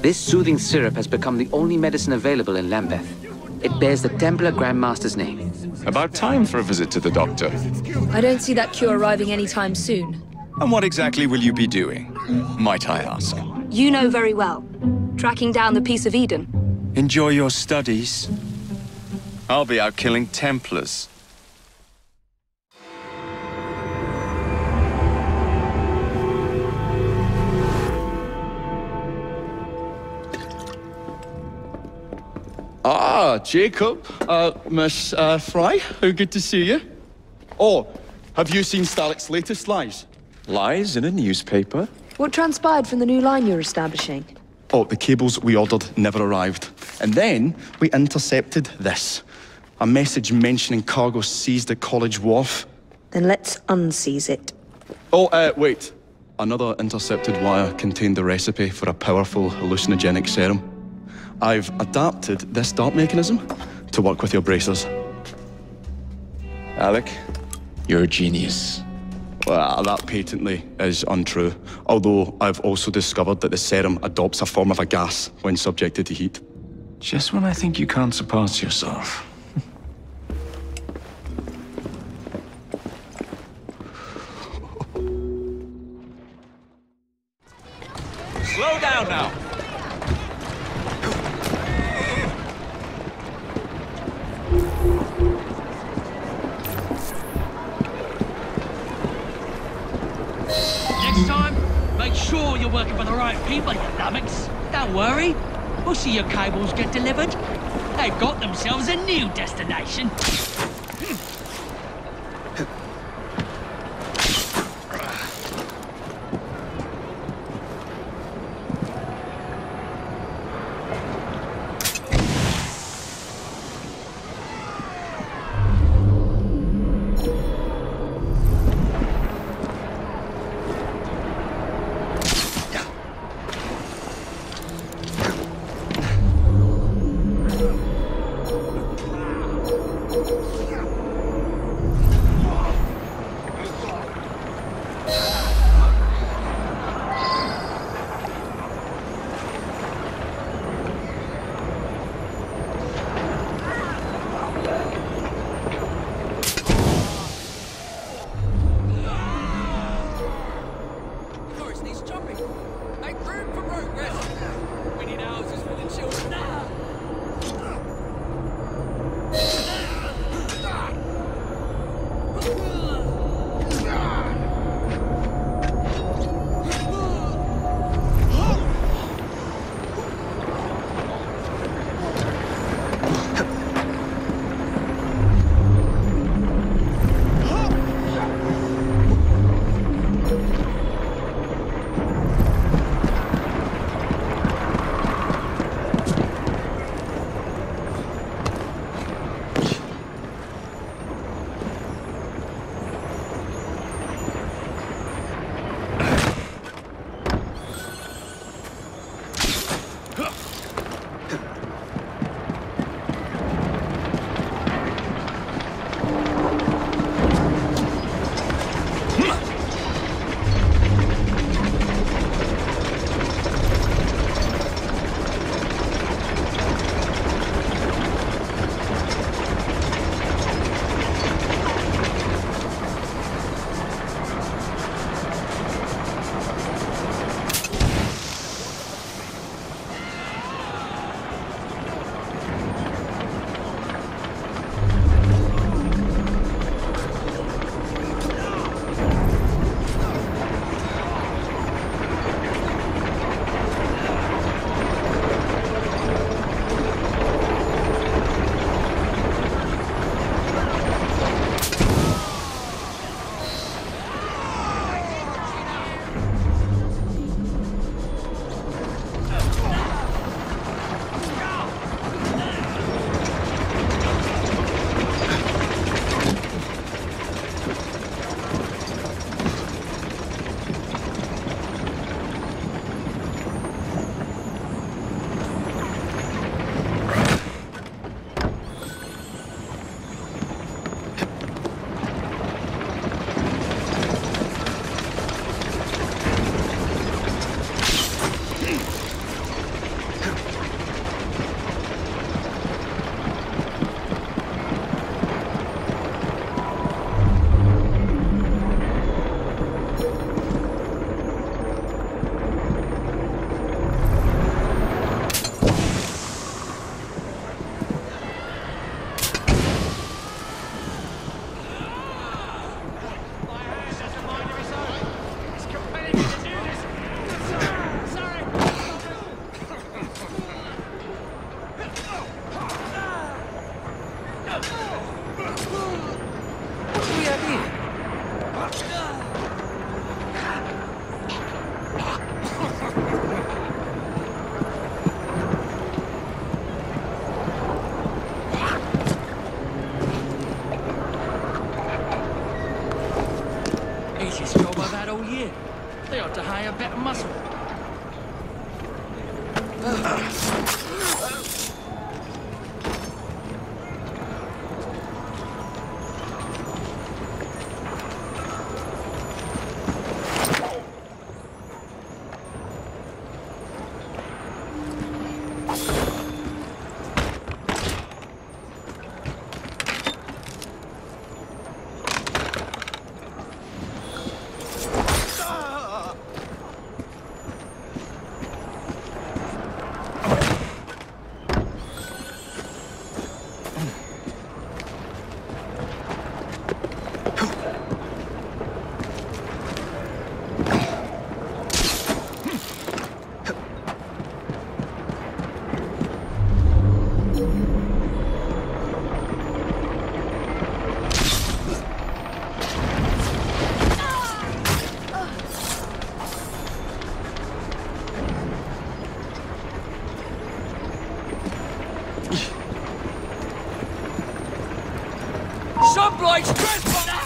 This soothing syrup has become the only medicine available in Lambeth. It bears the Templar Grandmaster's name. About time for a visit to the doctor. I don't see that cure arriving anytime soon. And what exactly will you be doing, might I ask? You know very well. Tracking down the Piece of Eden. Enjoy your studies. I'll be out killing Templars. Ah, Jacob, Miss Fry, how good to see you. Oh, have you seen Starlick's latest lies? Lies in a newspaper? What transpired from the new line you're establishing? Oh, the cables we ordered never arrived. And then we intercepted this. A message mentioning cargo seized at College Wharf. Then let's unseize it. Oh, wait. Another intercepted wire contained the recipe for a powerful hallucinogenic serum. I've adapted this dart mechanism to work with your bracers. Alec, you're a genius. Well, that patently is untrue. Although I've also discovered that the serum adopts a form of a gas when subjected to heat. Just when I think you can't surpass yourself. Slow down now. Next time, make sure you're working for the right people, you lummox. Don't worry. We'll see your cables get delivered. They've got themselves a new destination. What do we have here? Easiest job I've had all year. They ought to hire better muscle. Some blokes dress like that!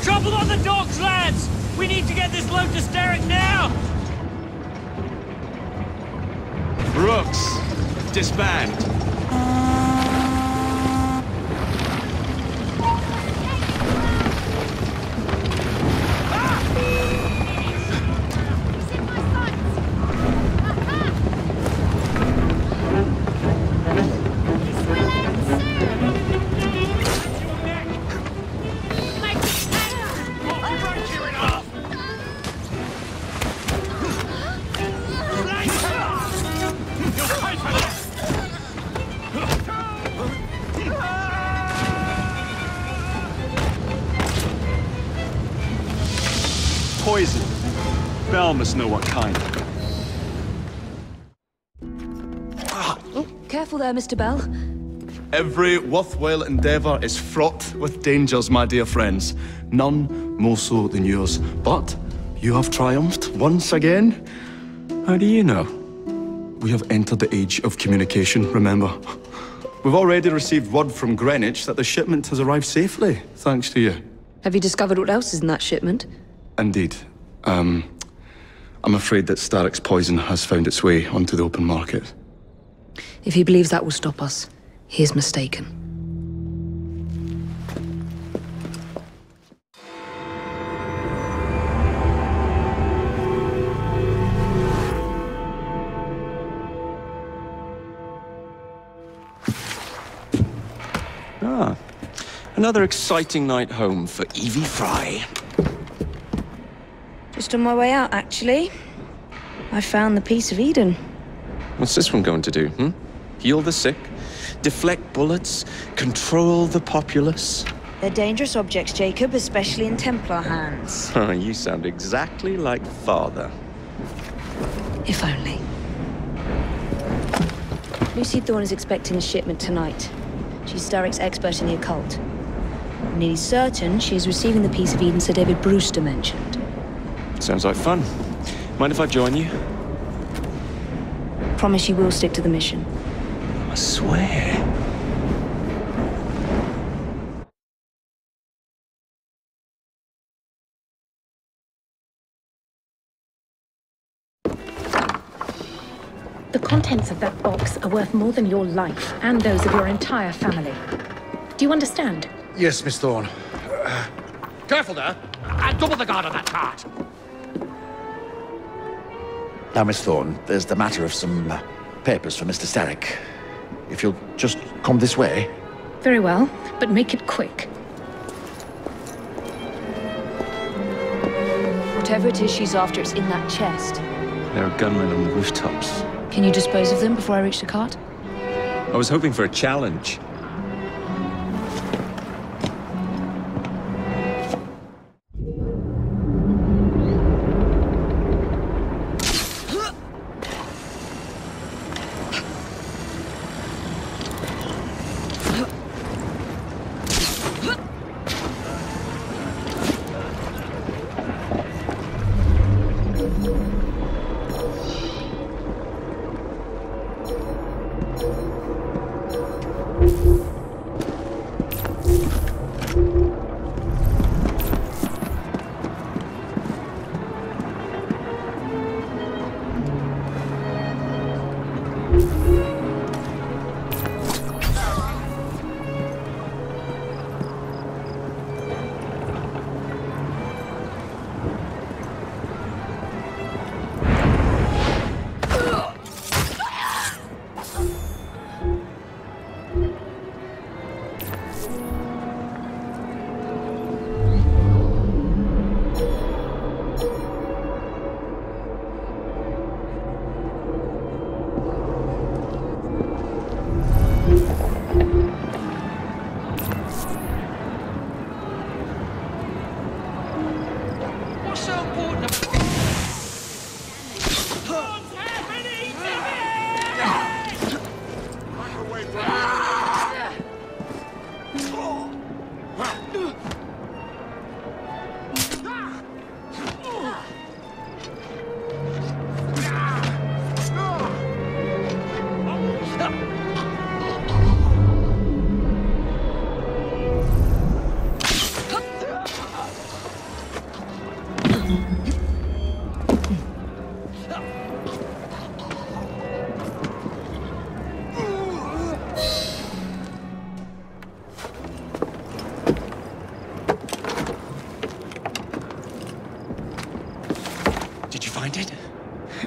Trouble on the docks, lads! We need to get this Lotus Derrick now! Brooks, disband. Poison. Bell must know what kind. Oh, careful there, Mr. Bell. Every worthwhile endeavour is fraught with dangers, my dear friends. None more so than yours. But you have triumphed once again. How do you know? We have entered the age of communication, remember? We've already received word from Greenwich that the shipment has arrived safely, thanks to you. Have you discovered what else is in that shipment? Indeed. I'm afraid that Starrick's poison has found its way onto the open market. If he believes that will stop us, he is mistaken. Ah, another exciting night home for Evie Fry. Just on my way out, actually. I found the piece of Eden. What's this one going to do, Heal the sick, deflect bullets, control the populace? They're dangerous objects, Jacob, especially in Templar hands. You sound exactly like Father. If only. Lucy Thorne is expecting a shipment tonight. She's Starrick's expert in the occult. I'm nearly certain she is receiving the piece of Eden Sir David Brewster mentioned. Sounds like fun. Mind if I join you? Promise you will stick to the mission. I swear. The contents of that box are worth more than your life and those of your entire family. Do you understand? Yes, Miss Thorne. Careful there! And double the guard on that cart! Now, Miss Thorne, there's the matter of some papers for Mr. Starrick. If you'll just come this way. Very well, but make it quick. Whatever it is she's after, it's in that chest. There are gunmen on the rooftops. Can you dispose of them before I reach the cart? I was hoping for a challenge.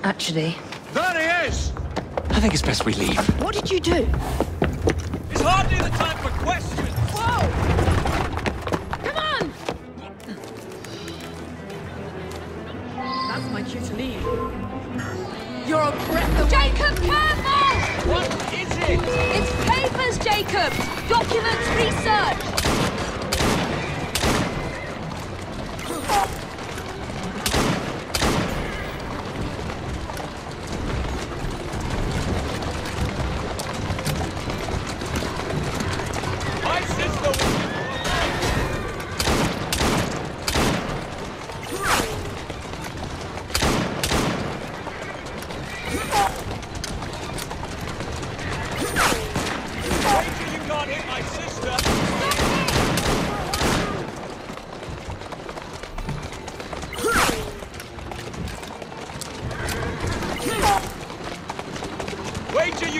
Actually. There he is! I think it's best we leave. What did you do? It's hardly the time for questions! Whoa! Come on! That's my cue to leave. You're a breath away. Jacob, careful! What is it? It's papers, Jacob! Documents, research!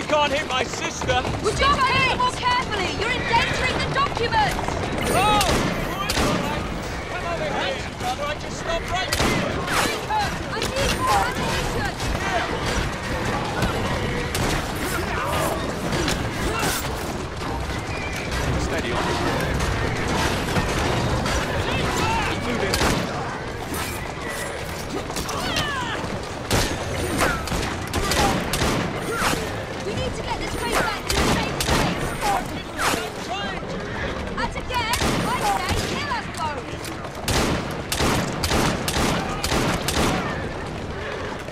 Can't hit my sister! Would you behave more carefully? You're endangering the documents! Oh! Alright. Come over here, brother. I just stopped right here. Jacob, I need more ammunition! Steady on. Keep moving. To get this crate back to a safe place. And again, I say kill us both.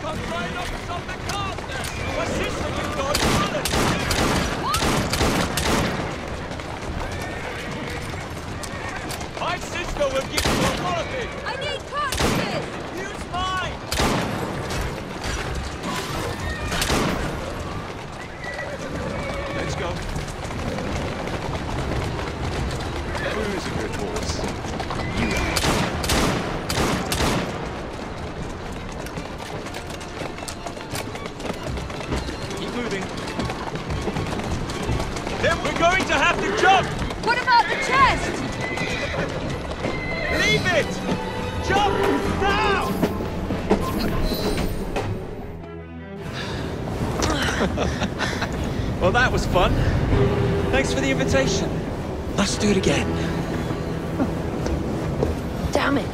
Come right up from the cart there. My sister will go and kill us. What? My sister will give you authority. I need cartridges. Use mine. Let's go. Who is a good horse? You are. Keep moving. Then we're going to have to jump. What about the chest? Leave Leave it! Jump now! Well, that was fun. Thanks for the invitation. Let's do it again. Damn it.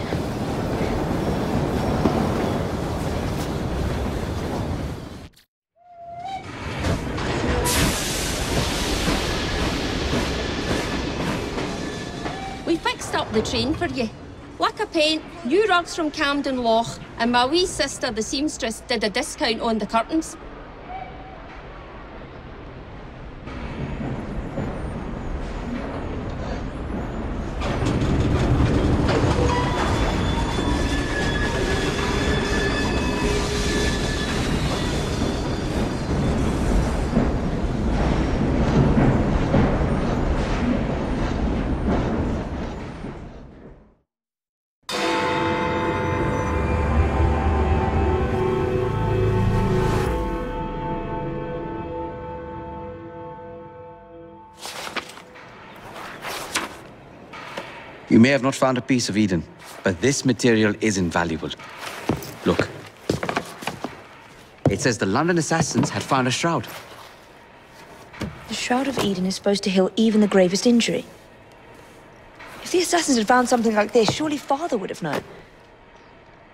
We fixed up the train for you. Lacquer paint, new rugs from Camden Loch, and my wee sister, the seamstress, did a discount on the curtains. You may have not found a piece of Eden, but this material is invaluable. Look. It says the London assassins had found a shroud. The Shroud of Eden is supposed to heal even the gravest injury. If the assassins had found something like this, surely Father would have known.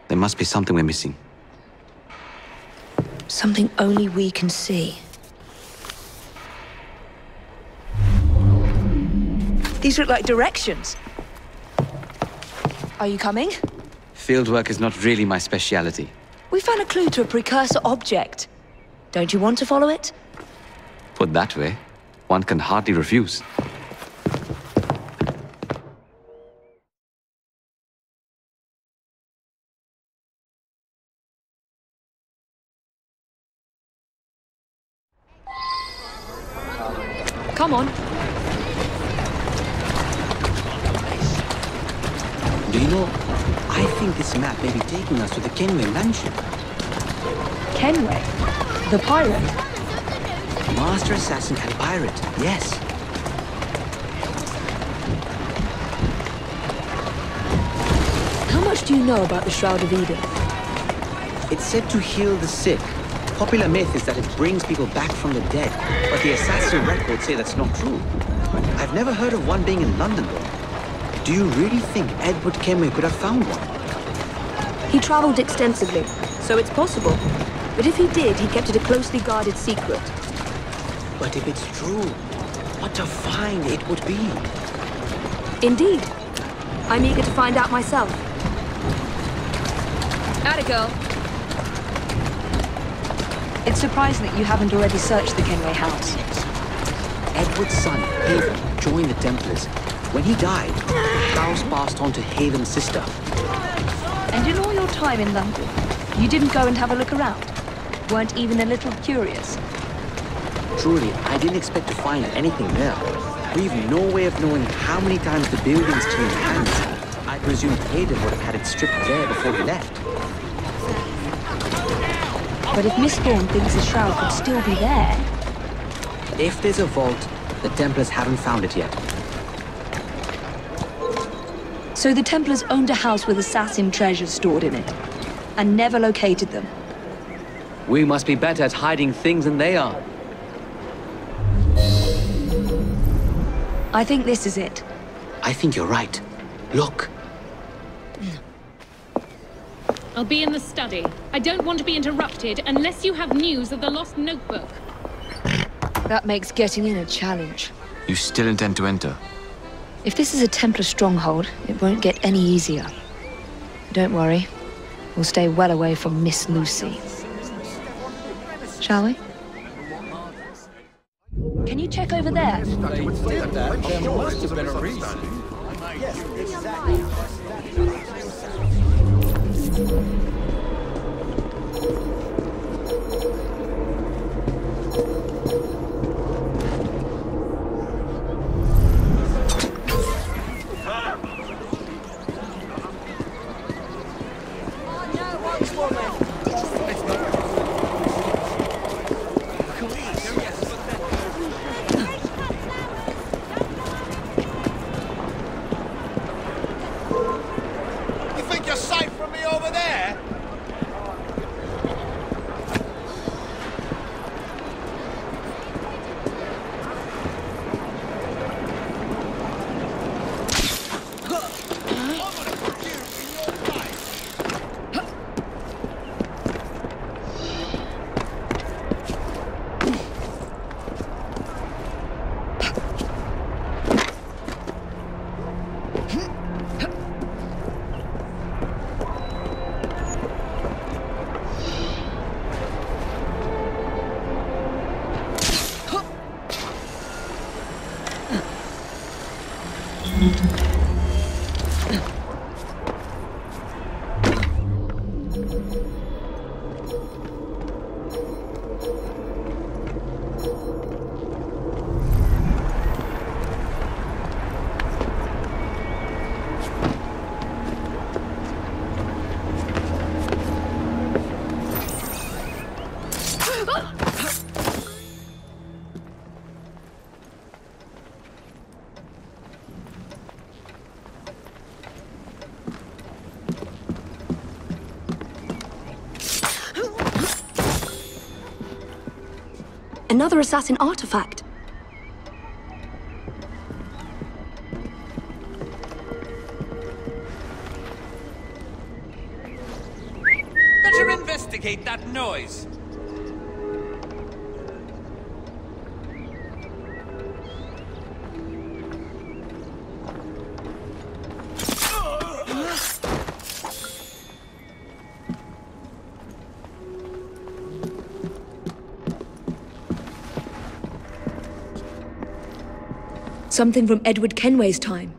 There must be something we're missing. Something only we can see. These look like directions. Are you coming? Fieldwork is not really my speciality. We found a clue to a precursor object. Don't you want to follow it? Put that way, one can hardly refuse. Come on. Do you know, I think this map may be taking us to the Kenway mansion. Kenway? The pirate? Master assassin and pirate, yes. How much do you know about the Shroud of Eden? It's said to heal the sick. Popular myth is that it brings people back from the dead, but the assassin records say that's not true. I've never heard of one being in London, though. Do you really think Edward Kenway could have found one? He traveled extensively, so it's possible. But if he did, he kept it a closely guarded secret. But if it's true, what a find it would be. Indeed. I'm eager to find out myself. Atta girl. It's surprising that you haven't already searched the Kenway house. Edward's son, Haven, joined the Templars. When he died, the house passed on to Haven's sister. And in all your time in London, you didn't go and have a look around? Weren't even a little curious? Truly, I didn't expect to find anything there. We've no way of knowing how many times the building's changed hands. I presume Hayden would have had it stripped bare before he left. But if Miss Thorne thinks the shroud could still be there... If there's a vault, the Templars haven't found it yet. So the Templars owned a house with assassin treasures stored in it, and never located them. We must be better at hiding things than they are. I think this is it. I think you're right. Look. I'll be in the study. I don't want to be interrupted unless you have news of the lost notebook. That makes getting in a challenge. You still intend to enter? If this is a Templar stronghold, it won't get any easier. Don't worry. We'll stay well away from Miss Lucy. Shall we? Can you check over there? They did that. There must have been a reason. Yes, exactly. there? Another assassin artifact. Better investigate that noise. Something from Edward Kenway's time.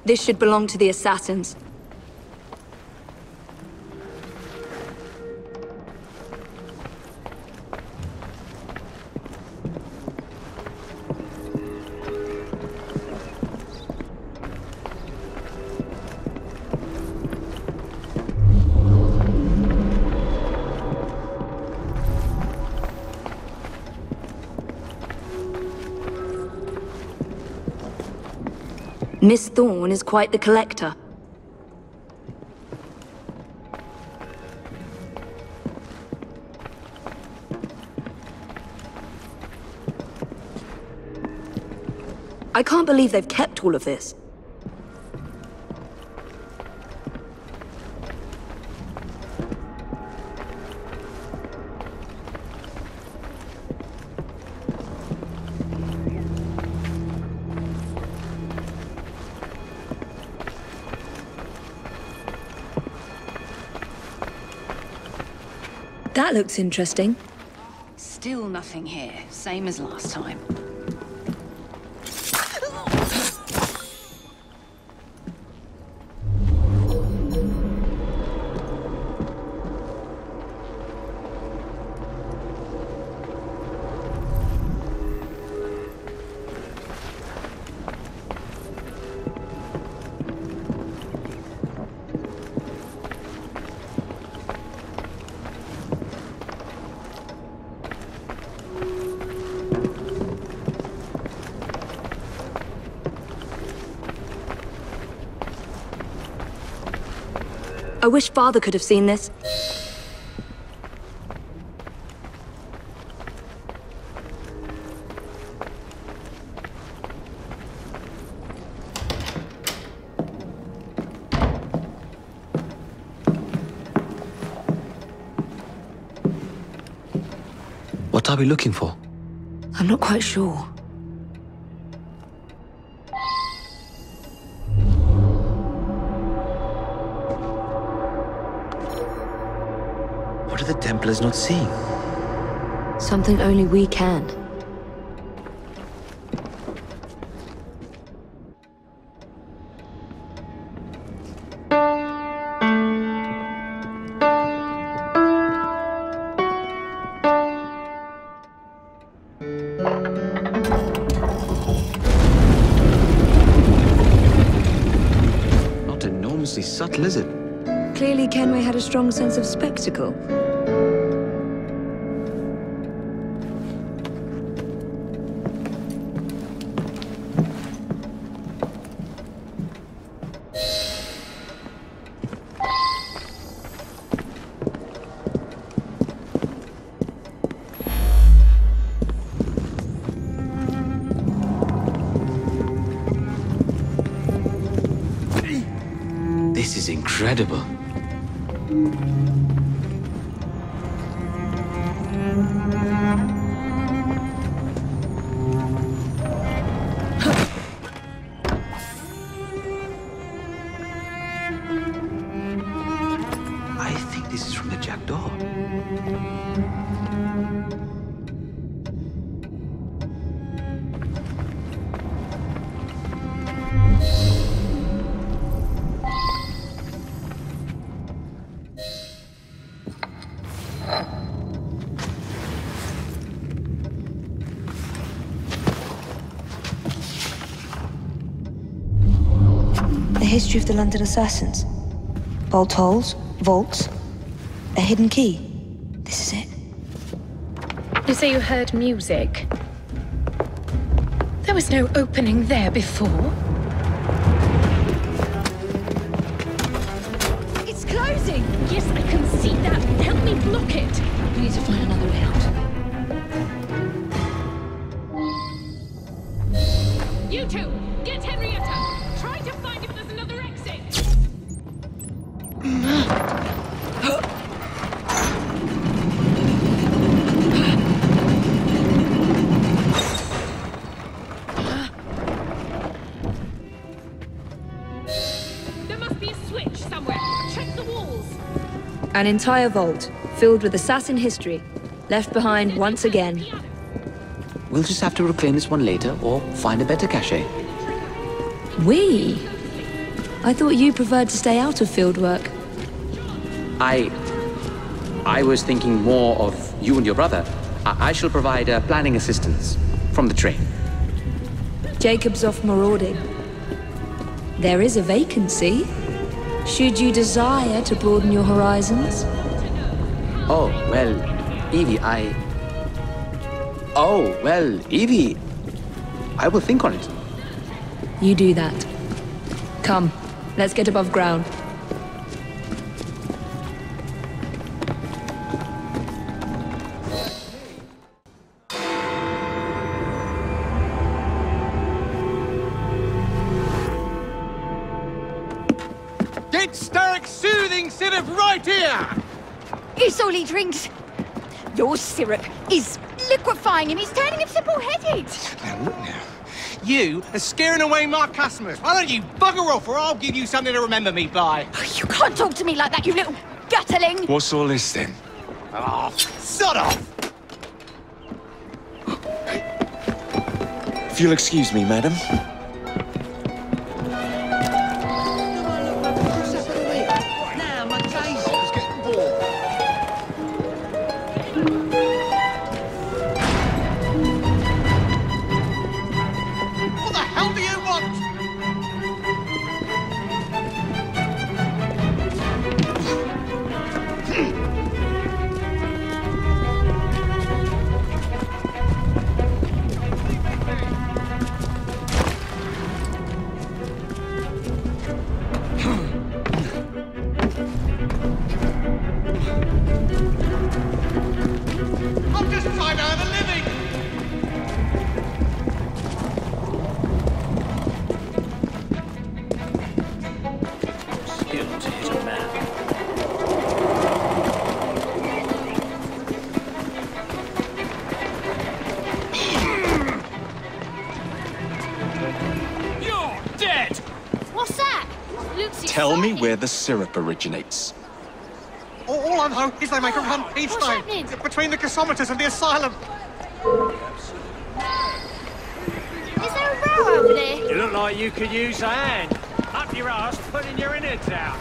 This should belong to the assassins. Miss Thorne is quite the collector. I can't believe they've kept all of this. That looks interesting. Still nothing here, same as last time. I wish Father could have seen this. What are we looking for? I'm not quite sure. What are the Templars not seeing? Something only we can. that lizard. Clearly, Kenway had a strong sense of spectacle. This is incredible. I think this is from the jackdaw. The history of the London assassins. Bolt holes, vaults, a hidden key. This is it. You say you heard music. There was no opening there before. It's closing! Yes, I can see that. Help me block it. We need to find another way out. You two, get Henrietta. Try to find if there's another exit. There must be a switch somewhere. Check the walls. An entire vault, filled with assassin history, left behind once again. We'll just have to reclaim this one later, or find a better cache. We? I thought you preferred to stay out of field work. I was thinking more of you and your brother. I shall provide planning assistance from the train. Jacob's off marauding. There is a vacancy. Should you desire to broaden your horizons? Oh, well, Evie, Oh, well, Evie, I will think on it. You do that. Come, let's get above ground. Get Starrick's soothing syrup right here! It's all he drinks. Your syrup is liquefying him. He's turning him simple-headed. Now, look now. You are scaring away my customers. Why don't you bugger off, or I'll give you something to remember me by. You can't talk to me like that, you little gutterling. What's all this then? Oh, sod off! If you'll excuse me, madam. Now, my taser's getting bored. What the hell do you want? I'm just trying to earn a living. Skills is a man. You're dead! What's that? Looks Tell me exciting. where the syrup originates. All I know is they make a run each What's day happening? between the gasometers and the asylum. Is there a row over there? You look like you could use a hand. Up your ass, putting your innards out.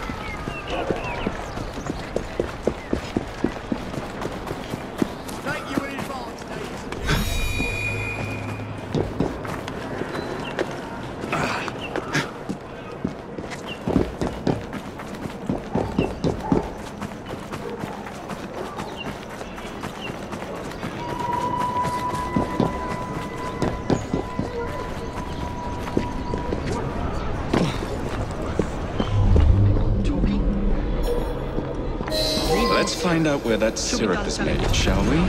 Take you in advance, find out where that syrup is made, shall we?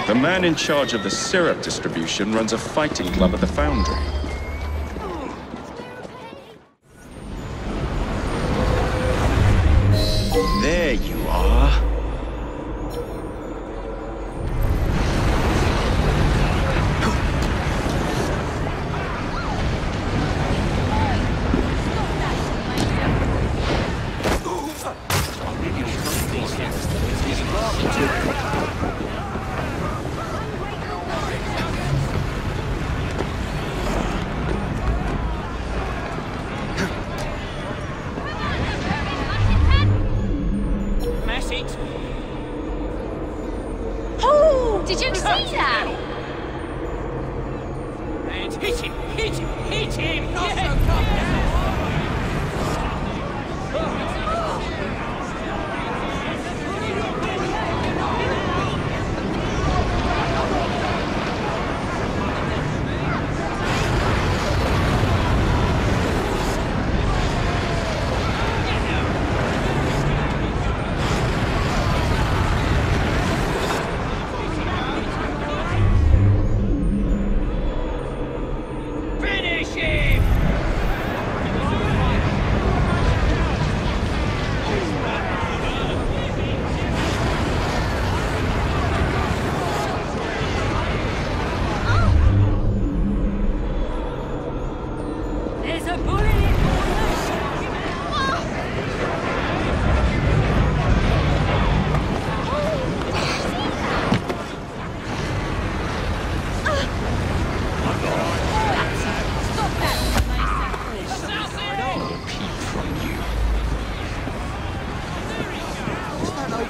The man in charge of the syrup distribution runs a fighting club at the foundry. There you are. Oh, did you see that? And hit him! Hit him! Hit him!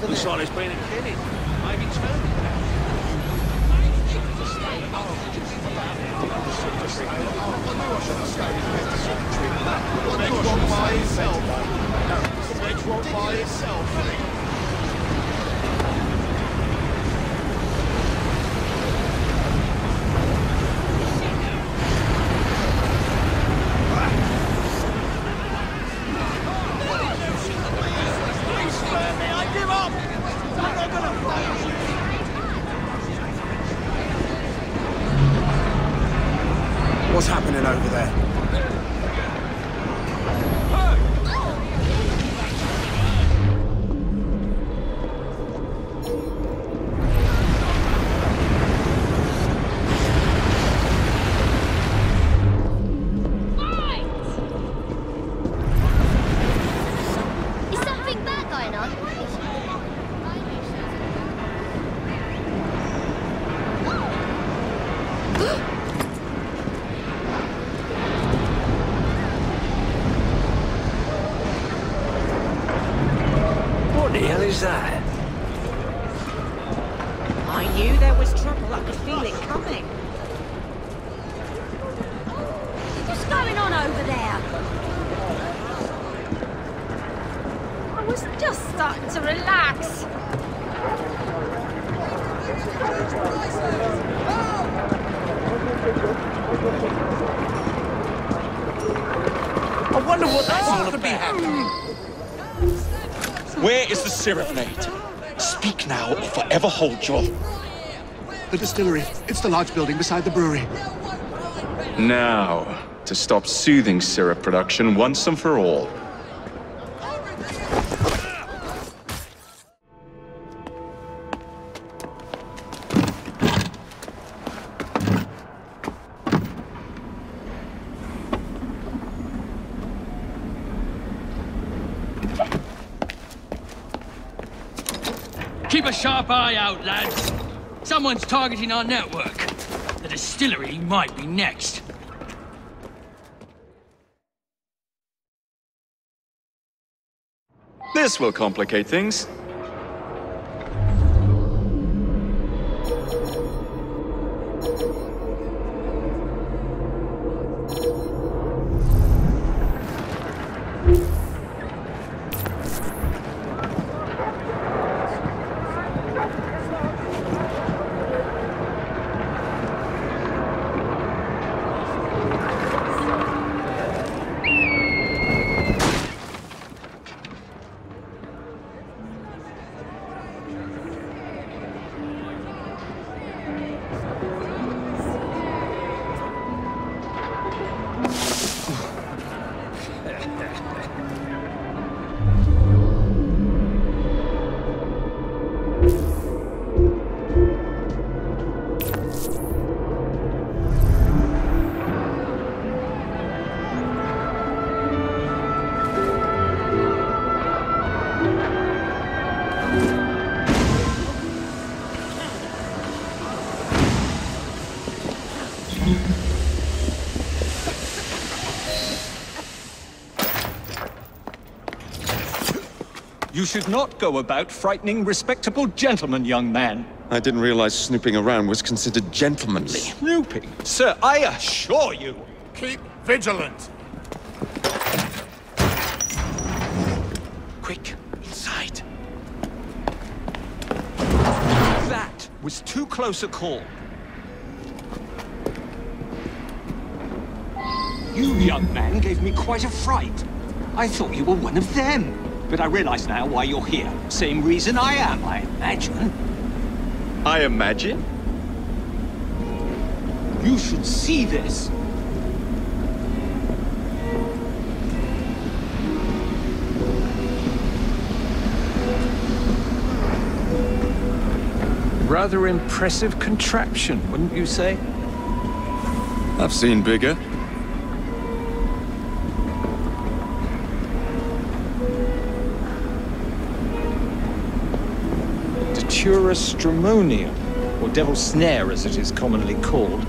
Looks like there's been a killing. Maybe two. By itself. What's happening over there? Is something bad going on? What the hell is that? I knew there was trouble. I could feel it coming. What's going on over there? I was just starting to relax. I wonder what that's all about. Where is the syrup made? Speak now or forever hold your... The distillery. It's the large building beside the brewery. Now, to stop soothing syrup production once and for all. Keep a sharp eye out, lads. Someone's targeting our network. The distillery might be next. This will complicate things. You should not go about frightening respectable gentlemen, young man. I didn't realize snooping around was considered gentlemanly. Snooping? Sir, I assure you. Keep vigilant. Quick, inside. That was too close a call. You, young man, gave me quite a fright. I thought you were one of them. But I realize now why you're here. Same reason I am, I imagine. I imagine? You should see this. Rather impressive contraption, wouldn't you say? I've seen bigger. Stramonium, or devil's snare as it is commonly called.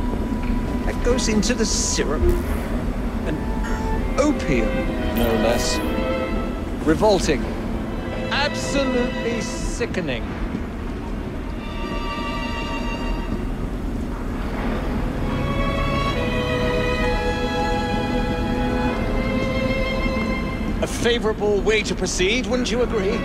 That goes into the syrup. And opium, no less. Revolting. Absolutely sickening. A favorable way to proceed, wouldn't you agree?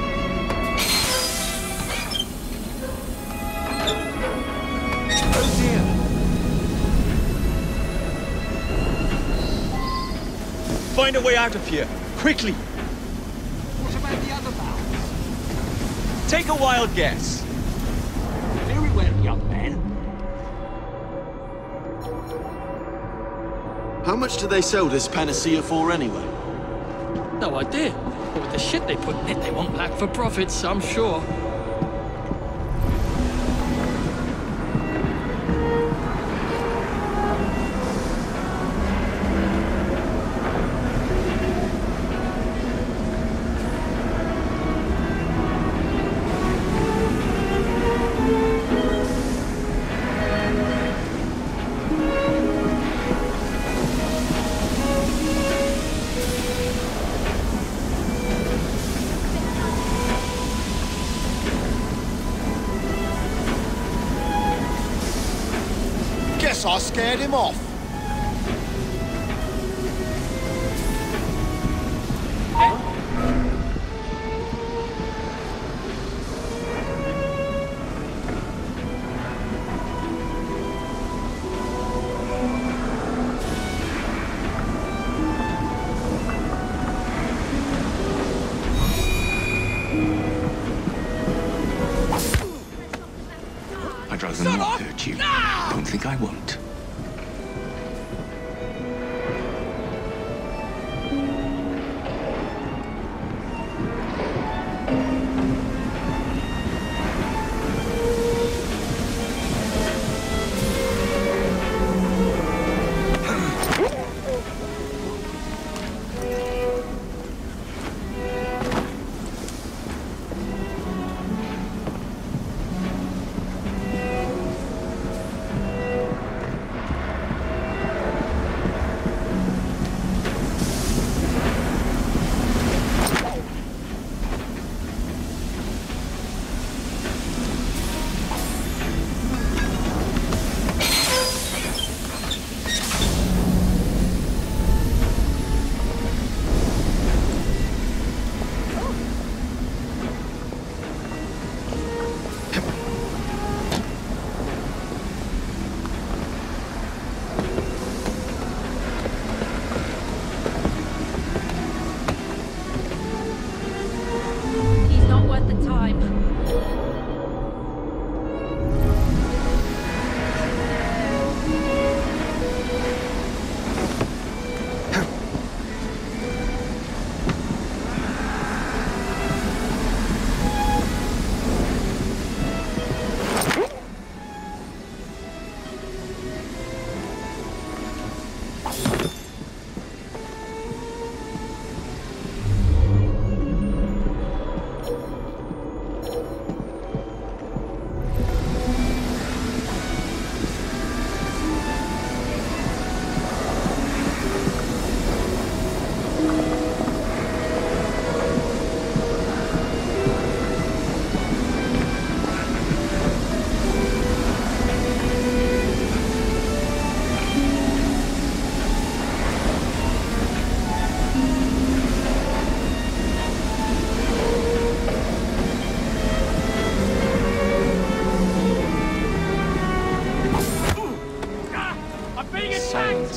Find a way out of here, quickly! What about the other valves? Take a wild guess. Very well, young man. How much do they sell this panacea for anyway? No idea. But with the shit they put in it, they won't lack for profits, I'm sure. Guess I scared him off. I'd rather not hurt you. Don't think I won't.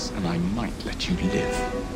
once, and I might let you live.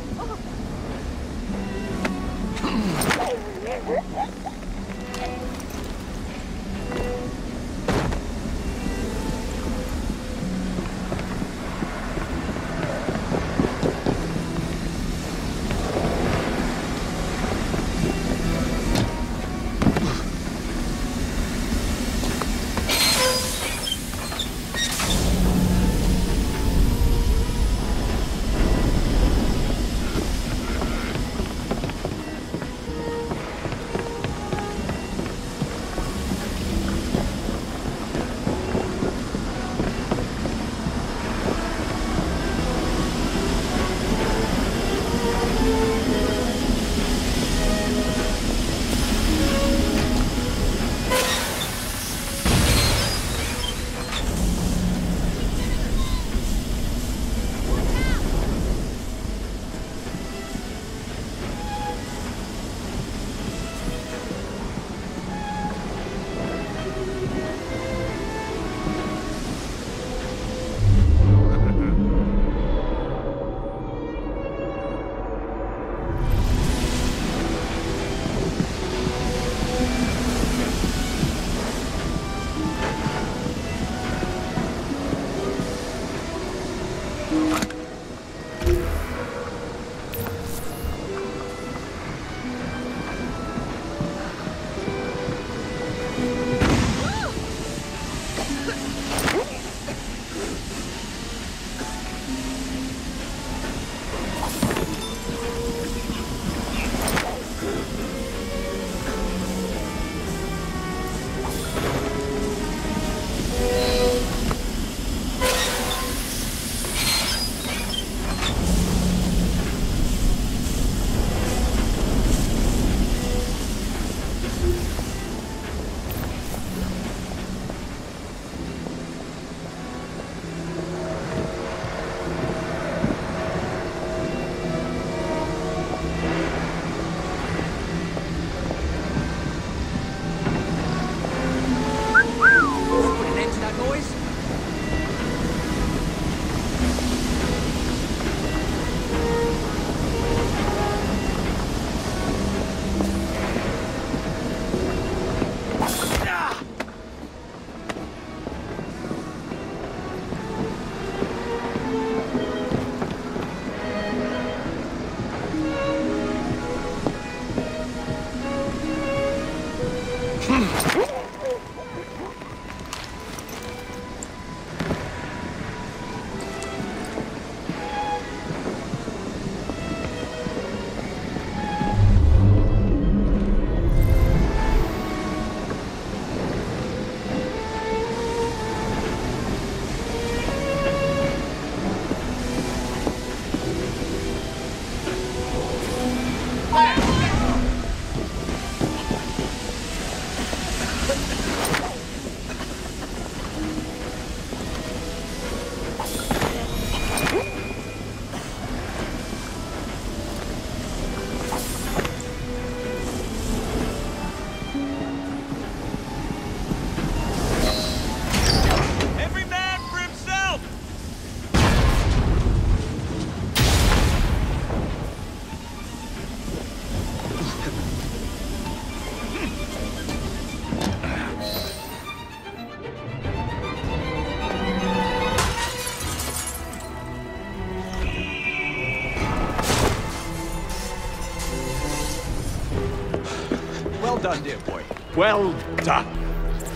Well done, dear boy. Well done.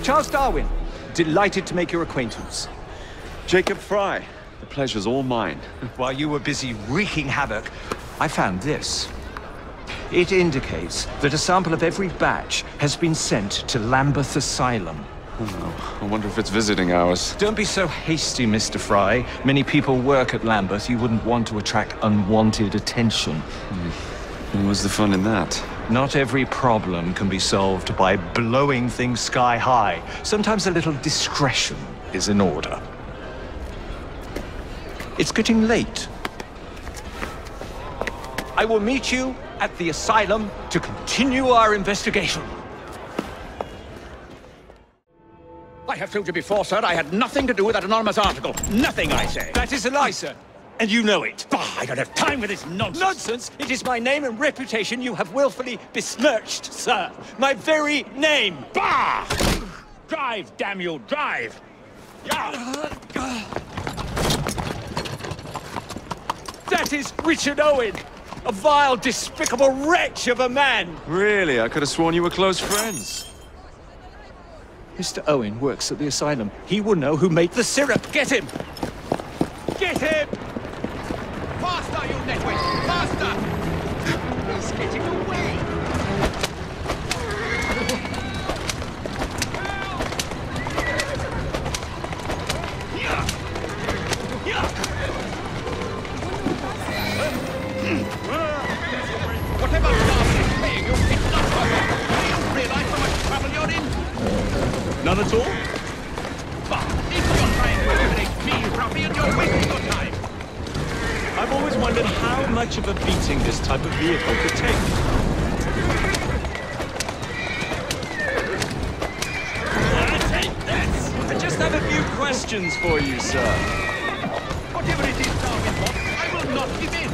Charles Darwin, delighted to make your acquaintance. Jacob Fry, the pleasure's all mine. While you were busy wreaking havoc, I found this. It indicates that a sample of every batch has been sent to Lambeth Asylum. Oh no, I wonder if it's visiting hours. Don't be so hasty, Mr. Fry. Many people work at Lambeth. You wouldn't want to attract unwanted attention. What was the fun in that? Not every problem can be solved by blowing things sky high. Sometimes a little discretion is in order. It's getting late. I will meet you at the asylum to continue our investigation. I have told you before, sir, I had nothing to do with that anonymous article. Nothing, I say. That is a lie, sir. And you know it. Bah, I don't have time for this nonsense. Nonsense? It is my name and reputation you have willfully besmirched, sir. My very name. Bah! Drive, damn you, drive! That is Richard Owen, a vile, despicable wretch of a man. Really? I could have sworn you were close friends. Mr. Owen works at the asylum. He will know who made the syrup. Get him! Get him! Faster, you nitwit! Faster! He's getting away! Whatever Darwin is paying you, it's not perfect. Do you realize how much trouble you're in? None at all? But if you're trying to eliminate me, ruffian, you're wasting your time. I've always wondered how much of a beating this type of vehicle could take. Take this! I just have a few questions for you, sir. Whatever it is Darwin wants, I will not give in.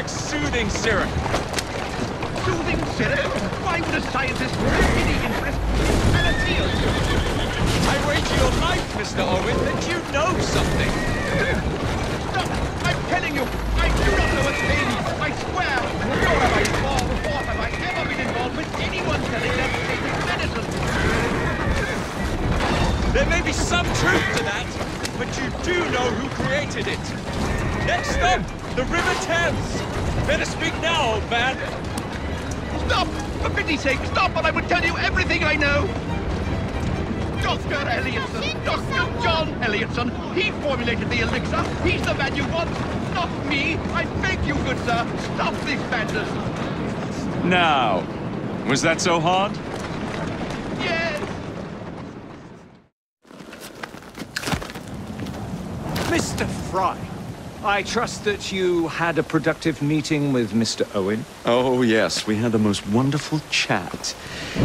Soothing syrup. Soothing syrup? Why would a scientist have any interest in Panacea? I wager your life, Mr. Owen, that you know something. Stop! I'm telling you, I do not know a thing. I swear. Nor have I involved, or have I ever been involved with anyone selling that tainted medicine. There may be some truth to that, but you do know who created it. Next up, the River Thames. Better speak now, old man. Stop! For pity's sake, stop, or I will tell you everything I know. Dr. Elliotson, Dr. John Elliotson. He formulated the elixir. He's the man you want, not me. I beg you, good sir, stop this madness. Now, was that so hard? Yes. Mr. Fry, I trust that you had a productive meeting with Mr. Owen. Oh, yes. We had the most wonderful chat.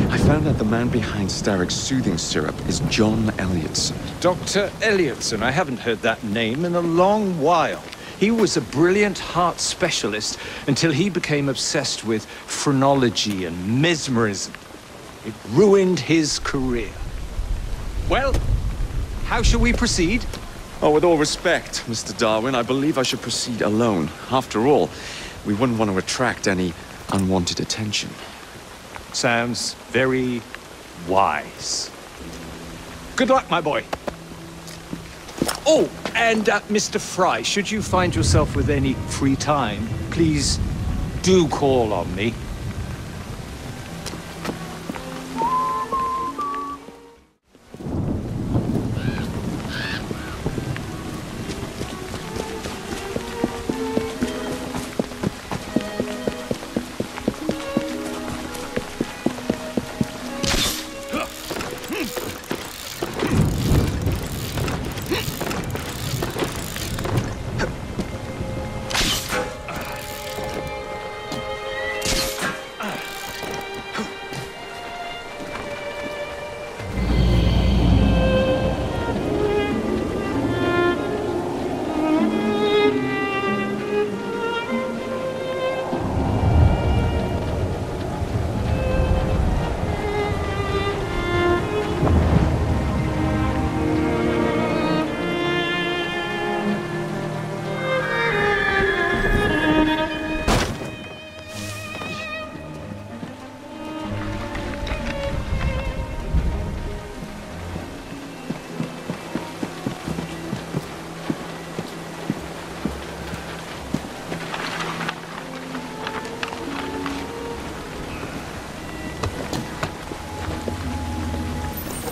I found out the man behind Starrick's soothing syrup is John Elliotson. Dr. Elliotson, I haven't heard that name in a long while. He was a brilliant heart specialist until he became obsessed with phrenology and mesmerism. It ruined his career. Well, how shall we proceed? Oh, with all respect, Mr. Darwin, I believe I should proceed alone. After all, we wouldn't want to attract any unwanted attention. Sounds very wise. Good luck, my boy. Oh, and Mr. Fry, should you find yourself with any free time, please do call on me.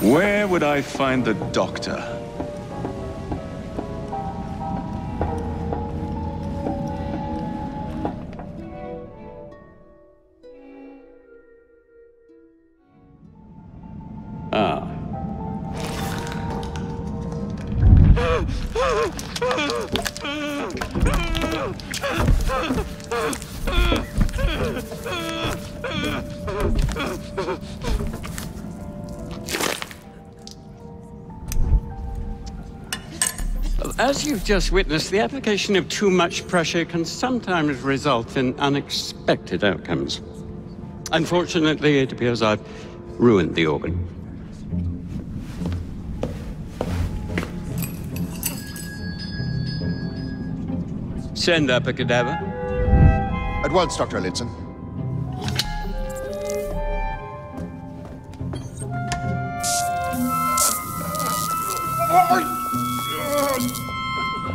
Where would I find the doctor? Ah. As you've just witnessed, the application of too much pressure can sometimes result in unexpected outcomes. Unfortunately, it appears I've ruined the organ. Send up a cadaver. At once, Dr. Elliotson.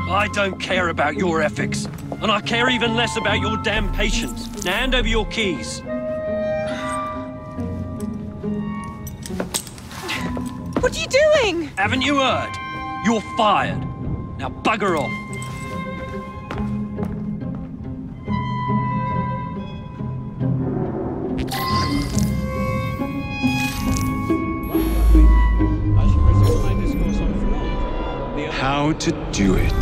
I don't care about your ethics, and I care even less about your damn patience. Now hand over your keys. What are you doing? Haven't you heard? You're fired. Now bugger off. How to do it.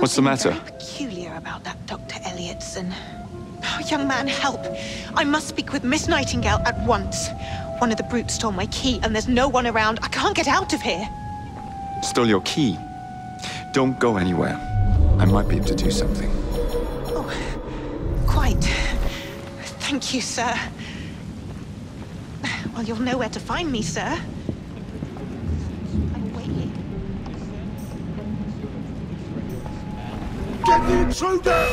What's the matter? Peculiar about that Dr. Elliotson. Oh, young man, help. I must speak with Miss Nightingale at once. One of the brutes stole my key, and there's no one around. I can't get out of here. Stole your key? Don't go anywhere. I might be able to do something. Oh, quite. Thank you, sir. Well, you'll know where to find me, sir. I'm waiting. Get the intruder!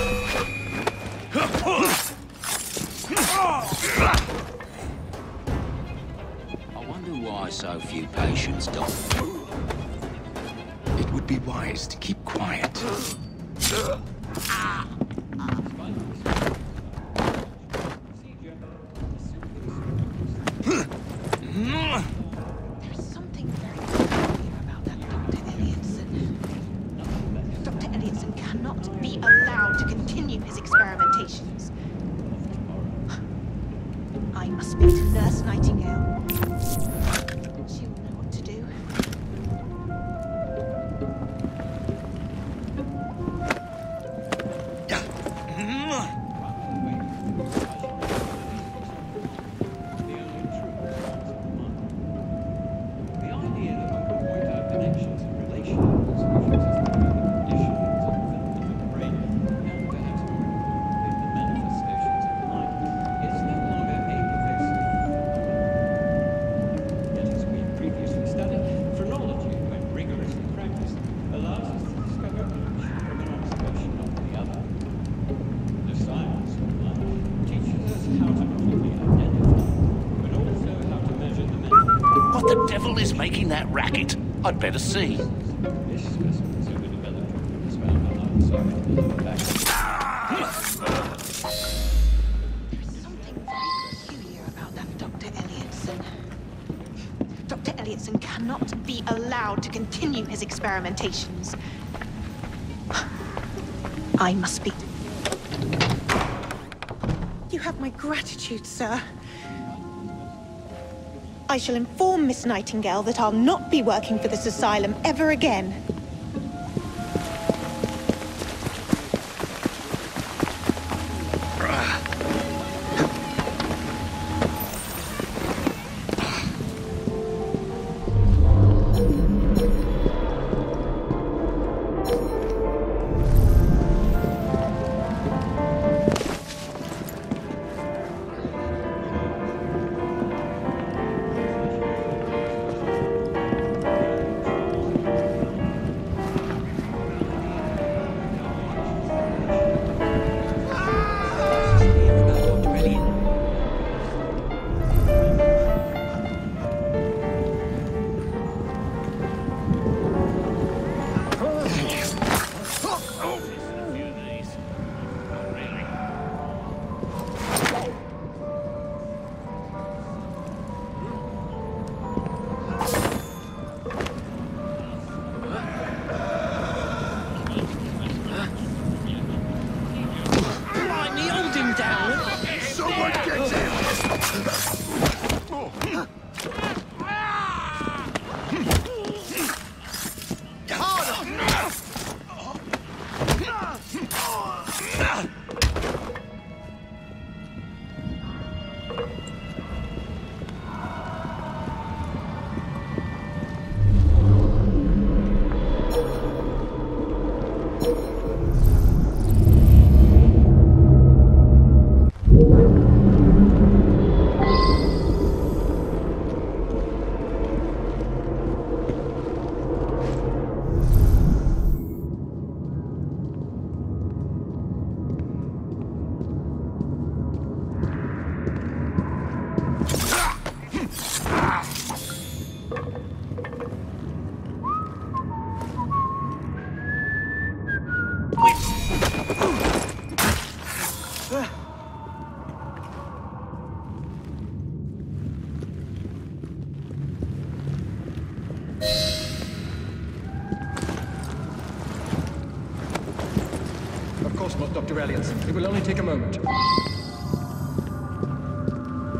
I wonder why so few patients die. It would be wise to keep quiet. There's something very peculiar about that Dr. Elliotson. Dr. Elliotson cannot be allowed to continue his experimentations. I must speak to Nurse Nightingale. She'll know what to do. What the devil is making that racket? I'd better see. Dr. Elliotson. Dr. Elliotson cannot be allowed to continue his experimentations. I must be... You have my gratitude, sir. I shall inform Miss Nightingale that I'll not be working for this asylum ever again. Of course not, Dr. Elliot. It will only take a moment.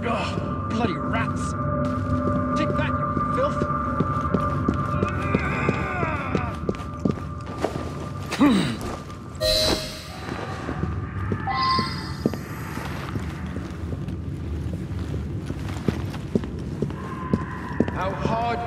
Ugh, bloody rats! Take that, you filth! How hard...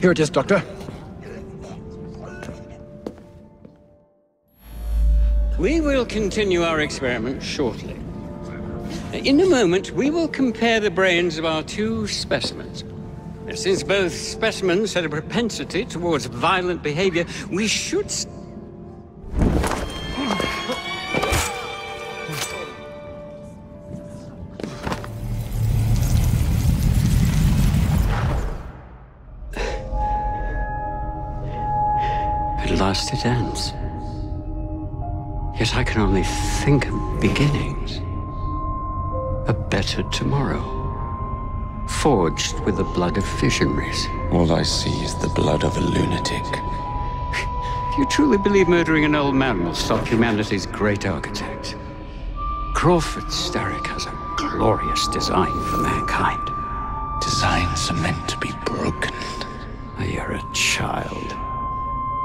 Here it is, Doctor. We will continue our experiment shortly. In a moment, we will compare the brains of our two specimens. Since both specimens had a propensity towards violent behavior, we should... At last it ends. Yet I can only think of beginnings. A better tomorrow, forged with the blood of visionaries. All I see is the blood of a lunatic. You truly believe murdering an old man will stop humanity's great architect? Crawford Starrick has a glorious design for mankind. Designs are meant to be broken. You're a child.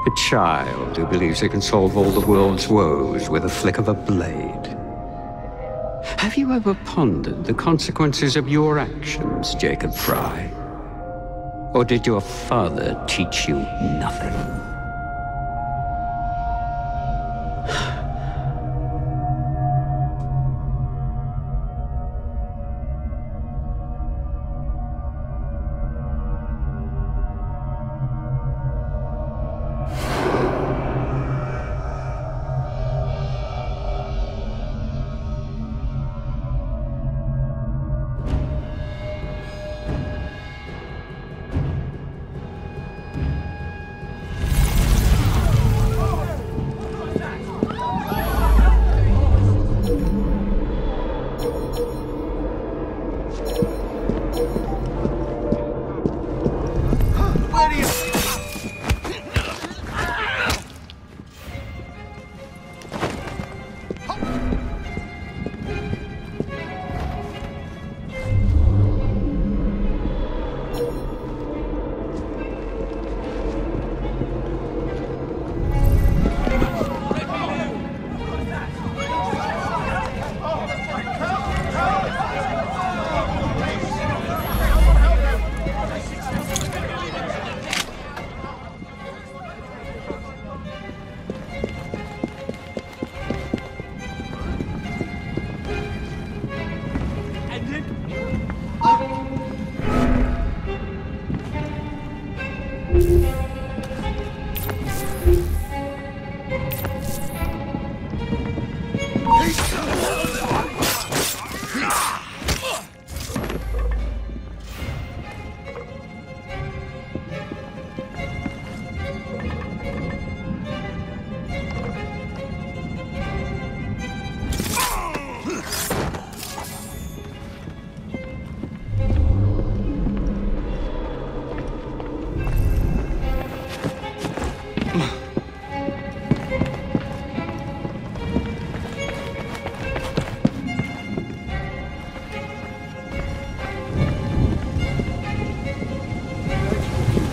A child who believes it can solve all the world's woes with a flick of a blade. Have you ever pondered the consequences of your actions, Jacob Fry? Or did your father teach you nothing?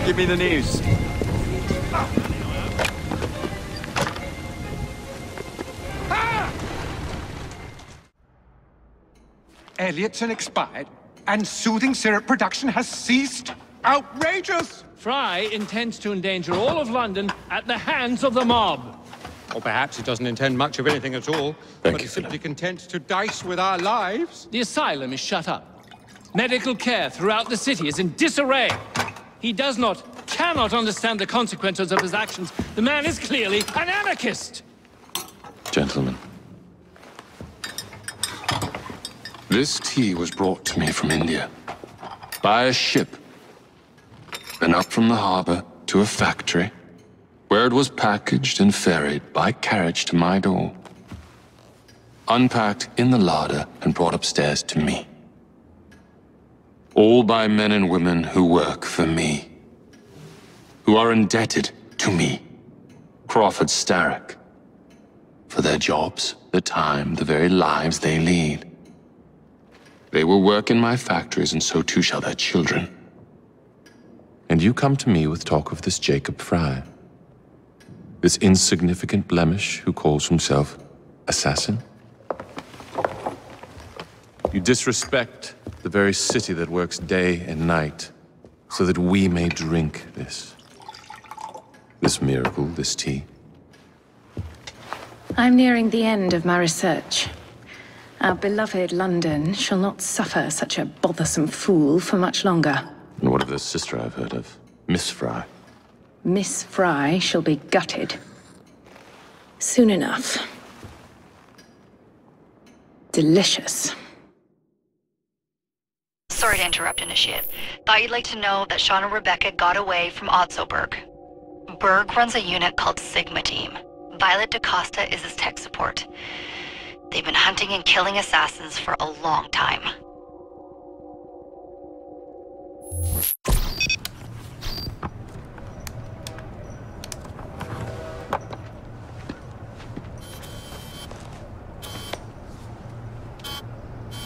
Give me the news. Elliotson expired, and soothing syrup production has ceased? Outrageous! Fry intends to endanger all of London at the hands of the mob. Or perhaps it doesn't intend much of anything at all, but is simply content to dice with our lives. The asylum is shut up. Medical care throughout the city is in disarray. He cannot understand the consequences of his actions. The man is clearly an anarchist! Gentlemen. This tea was brought to me from India. By a ship. Then up from the harbor to a factory, where it was packaged and ferried by carriage to my door. Unpacked in the larder and brought upstairs to me. All by men and women who work for me. Who are indebted to me, Crawford Starrick, for their jobs, the time, the very lives they lead. They will work in my factories, and so too shall their children. And you come to me with talk of this Jacob Fry. This insignificant blemish who calls himself assassin? You disrespect the very city that works day and night so that we may drink this miracle, this tea. I'm nearing the end of my research. Our beloved London shall not suffer such a bothersome fool for much longer. And what of the sister I've heard of, Miss Fry? Miss Fry shall be gutted. Soon enough. Delicious. Sorry to interrupt, Initiate. Thought you'd like to know that Sean and Rebecca got away from Otzoberg. Berg runs a unit called Sigma Team. Violet DaCosta is his tech support. They've been hunting and killing assassins for a long time.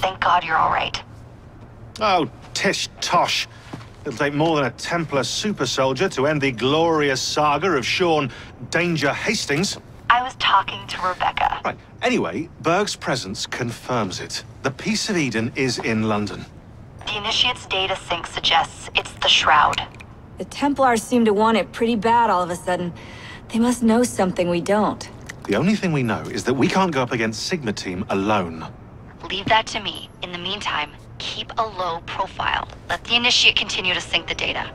Thank God you're all right. Oh, tish tosh. It'll take more than a Templar super soldier to end the glorious saga of Sean Danger Hastings. I was talking to Rebecca. Right. Anyway, Berg's presence confirms it. The Peace of Eden is in London. The Initiate's data sync suggests it's the Shroud. The Templars seem to want it pretty bad all of a sudden. They must know something we don't. The only thing we know is that we can't go up against Sigma Team alone. Leave that to me. In the meantime, keep a low profile. Let the Initiate continue to sync the data.